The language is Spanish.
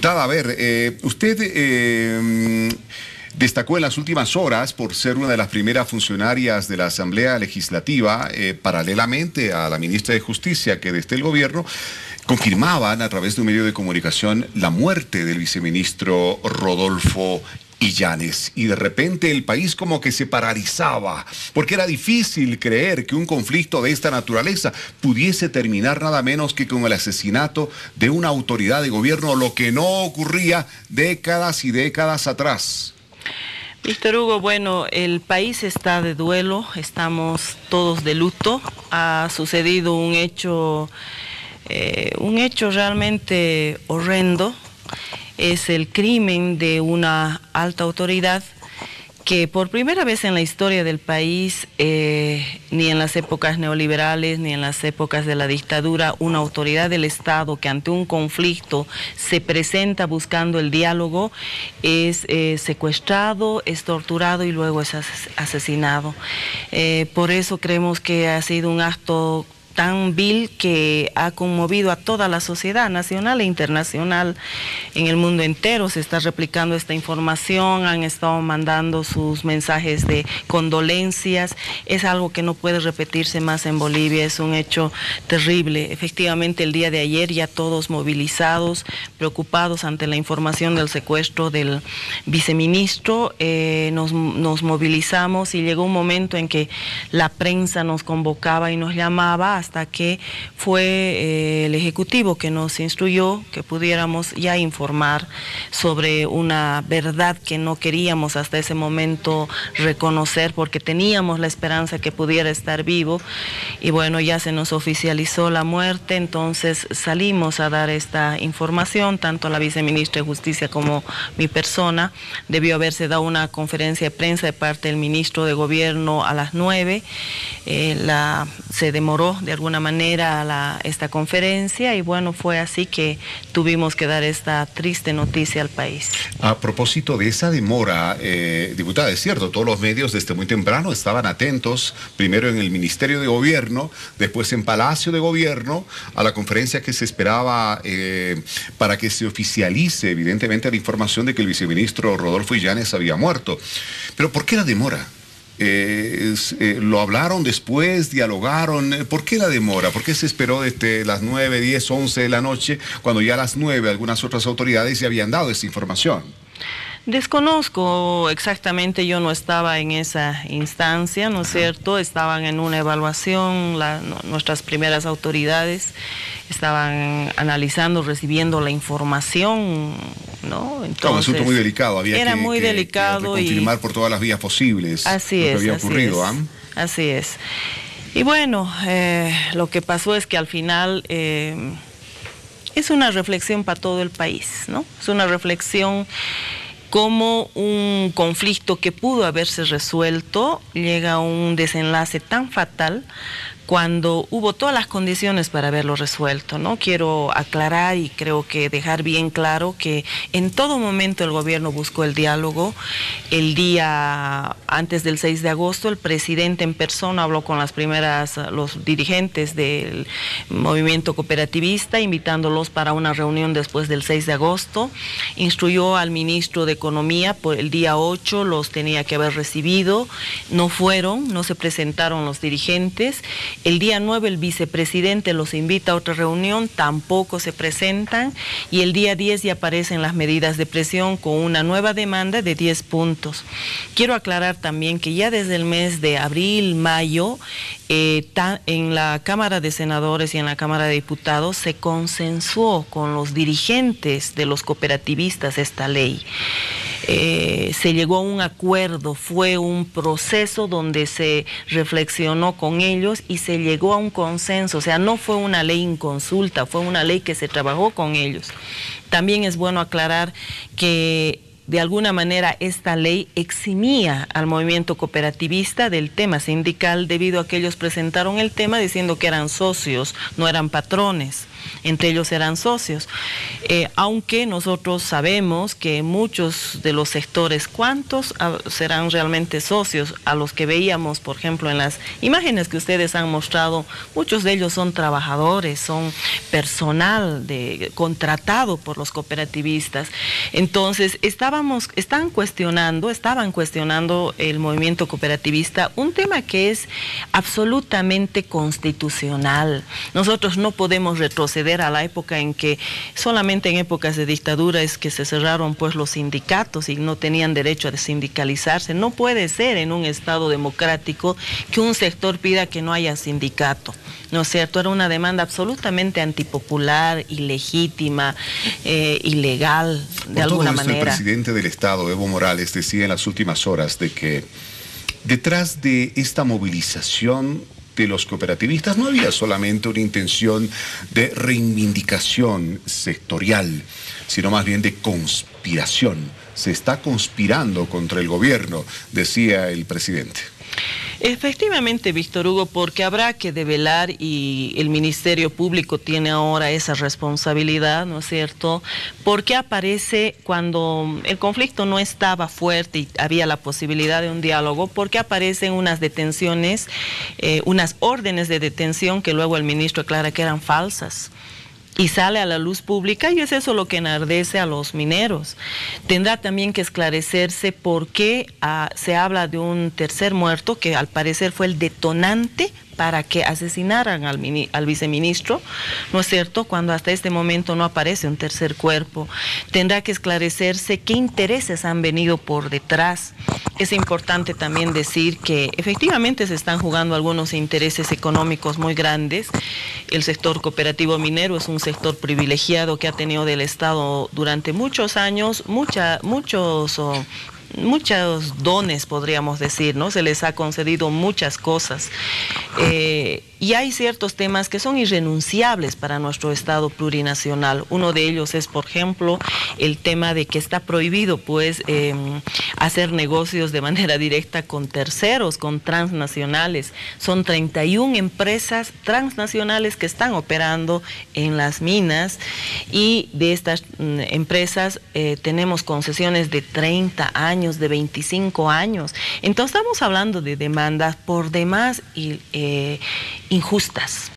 Diputada, a ver, usted destacó en las últimas horas por ser una de las primeras funcionarias de la Asamblea Legislativa, paralelamente a la ministra de Justicia, que desde el gobierno confirmaban a través de un medio de comunicación la muerte del viceministro Rodolfo Illanes, y de repente el país como que se paralizaba, porque era difícil creer que un conflicto de esta naturaleza pudiese terminar nada menos que con el asesinato de una autoridad de gobierno, lo que no ocurría décadas y décadas atrás. Víctor Hugo, bueno, el país está de duelo, estamos todos de luto. Ha sucedido un hecho realmente horrendo. Es el crimen de una alta autoridad que por primera vez en la historia del país, ni en las épocas neoliberales, ni en las épocas de la dictadura, una autoridad del Estado que ante un conflicto se presenta buscando el diálogo, es secuestrado, es torturado y luego es asesinado. Por eso creemos que ha sido un acto tan vil que ha conmovido a toda la sociedad nacional e internacional. En el mundo entero se está replicando esta información, han estado mandando sus mensajes de condolencias. Es algo que no puede repetirse más en Bolivia, es un hecho terrible. Efectivamente, el día de ayer ya todos movilizados, preocupados ante la información del secuestro del viceministro, nos movilizamos y llegó un momento en que la prensa nos convocaba y nos llamaba, hasta que fue el Ejecutivo que nos instruyó que pudiéramos ya informar sobre una verdad que no queríamos hasta ese momento reconocer, porque teníamos la esperanza que pudiera estar vivo, y bueno, ya se nos oficializó la muerte. Entonces salimos a dar esta información, tanto la viceministra de Justicia como mi persona. Debió haberse dado una conferencia de prensa de parte del ministro de Gobierno a las 9, se demoró de alguna manera esta conferencia, y bueno, fue así que tuvimos que dar esta triste noticia al país. A propósito de esa demora, diputada, es cierto, todos los medios desde muy temprano estaban atentos, primero en el Ministerio de Gobierno, después en Palacio de Gobierno, a la conferencia que se esperaba para que se oficialice evidentemente la información de que el viceministro Rodolfo Illanes había muerto. Pero ¿por qué la demora? ¿Lo hablaron después? ¿Dialogaron? ¿Por qué la demora? ¿Por qué se esperó desde las 9, 10, 11 de la noche, cuando ya a las 9 algunas otras autoridades ya habían dado esa información? Desconozco exactamente, yo no estaba en esa instancia, ¿no es cierto? Estaban en una evaluación, nuestras primeras autoridades estaban analizando, recibiendo la información, ¿no? Entonces, un asunto muy delicado, había muy delicado que confirmar por todas las vías posibles lo que había ocurrido. Así es. Y bueno, lo que pasó es que al final es una reflexión para todo el país, ¿no? Es una reflexión cómo un conflicto que pudo haberse resuelto llega a un desenlace tan fatal cuando hubo todas las condiciones para haberlo resuelto, ¿no? Quiero aclarar y creo que dejar bien claro que en todo momento el gobierno buscó el diálogo. El día antes del 6 de agosto, el presidente en persona habló con los dirigentes del movimiento cooperativista, invitándolos para una reunión después del 6 de agosto. Instruyó al ministro de Economía, por el día 8 los tenía que haber recibido, no fueron, no se presentaron los dirigentes. El día 9 el vicepresidente los invita a otra reunión, tampoco se presentan, y el día 10 ya aparecen las medidas de presión con una nueva demanda de 10 puntos. Quiero aclarar también que ya desde el mes de abril, mayo, en la Cámara de Senadores y en la Cámara de Diputados se consensuó con los dirigentes de los cooperativistas esta ley. Se llegó a un acuerdo, fue un proceso donde se reflexionó con ellos y se llegó a un consenso, o sea, no fue una ley en consulta, fue una ley que se trabajó con ellos. También es bueno aclarar que de alguna manera esta ley eximía al movimiento cooperativista del tema sindical, debido a que ellos presentaron el tema diciendo que eran socios, no eran patrones. entre ellos eran socios. Aunque nosotros sabemos que muchos de los sectores, ¿cuántos serán realmente socios? A los que veíamos, por ejemplo, en las imágenes que ustedes han mostrado, muchos de ellos son trabajadores, son personal contratado por los cooperativistas. Entonces, estaban cuestionando el movimiento cooperativista, un tema que es absolutamente constitucional. Nosotros no podemos retroceder a la época en que solamente en épocas de dictadura es que se cerraron pues los sindicatos y no tenían derecho a sindicalizarse. No puede ser en un Estado democrático que un sector pida que no haya sindicato, ¿no es cierto? Era una demanda absolutamente antipopular, ilegítima, ilegal, de alguna manera. El presidente del Estado, Evo Morales, decía en las últimas horas de que detrás de esta movilización de los cooperativistas no había solamente una intención de reivindicación sectorial, sino más bien de conspiración. Se está conspirando contra el gobierno, decía el presidente. Efectivamente, Víctor Hugo, porque habrá que develar y el Ministerio Público tiene ahora esa responsabilidad, ¿no es cierto? Porque aparece cuando el conflicto no estaba fuerte y había la posibilidad de un diálogo, porque aparecen unas detenciones, unas órdenes de detención que luego el ministro aclara que eran falsas. Y sale a la luz pública y es eso lo que enardece a los mineros. Tendrá también que esclarecerse por qué se habla de un tercer muerto que al parecer fue el detonante para que asesinaran al viceministro, ¿no es cierto?, cuando hasta este momento no aparece un tercer cuerpo. Tendrá que esclarecerse qué intereses han venido por detrás. Es importante también decir que efectivamente se están jugando algunos intereses económicos muy grandes. El sector cooperativo minero es un sector privilegiado que ha tenido del Estado durante muchos años, muchos dones, podríamos decir, ¿no? Se les ha concedido muchas cosas. Y hay ciertos temas que son irrenunciables para nuestro Estado plurinacional. Uno de ellos es, por ejemplo, el tema de que está prohibido, pues, hacer negocios de manera directa con terceros, con transnacionales. Son 31 empresas transnacionales que están operando en las minas y de estas empresas tenemos concesiones de 30 años, de 25 años. Entonces estamos hablando de demandas por demás injustas.